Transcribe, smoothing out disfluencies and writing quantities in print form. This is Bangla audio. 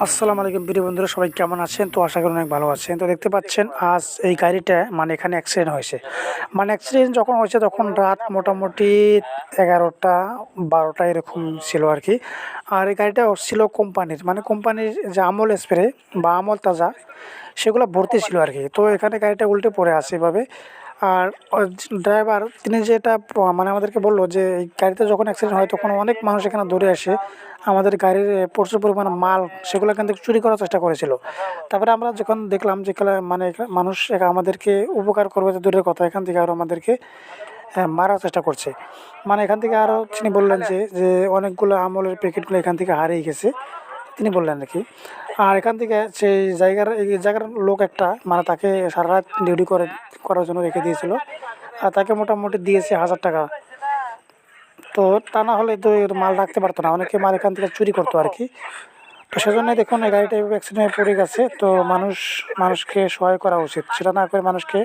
আসসালামু আলাইকুম প্রিয় বন্ধুরা, সবাই কেমন আছেন? তো আশা করি অনেক ভালো আছেন। তো দেখতে পাচ্ছেন আজ এই গাড়িটা এখানে অ্যাক্সিডেন্ট হয়েছে। অ্যাক্সিডেন্ট যখন হয়েছে তখন রাত মোটামুটি 11টা 12টা এরকম ছিল আরকি। আর এই গাড়িটা ছিল কোম্পানির, কোম্পানির যে আমুল স্প্রে বা আমুল তাজা সেগুলো ভর্তি ছিল আরকি। তো এখানে গাড়িটা উল্টে পড়ে আছে এভাবে। আর ড্রাইভার তিনি যেটা আমাদেরকে বলল যে এই গাড়িতে যখন অ্যাক্সিডেন্ট হয় তখন অনেক মানুষ এখানে দৌড়ে আসে আমাদের গাড়ির প্রচুর পরিমাণে মাল সেগুলো এখান থেকে চুরি করার চেষ্টা করেছিল। তারপরে আমরা যখন দেখলাম যে মানুষ আমাদেরকে উপকার করবে তো দূরের কথা, এখান থেকে আরও আমাদেরকে মারার চেষ্টা করছে। এখান থেকে আরও তিনি বললেন যে অনেকগুলো আমলের প্যাকেটগুলো এখান থেকে হারিয়ে গেছে, তিনি বললেন নাকি। আর এখান থেকে সেই এই জায়গার লোক একটা তাকে সারা রাত ডিউটি করার জন্য রেখে দিয়েছিল। আর তাকে মোটামুটি দিয়েছে 1000 টাকা। তো তা না হলে তো এর মাল রাখতে পারতো না, অনেকে মাল এখান থেকে চুরি করতো আর কি। তো সেজন্যই দেখুন এই গাড়িটা এভাবে অ্যাক্সিডেন্টে পড়ে গেছে। তো মানুষকে সহায় করা উচিত, সেটা না করে মানুষকে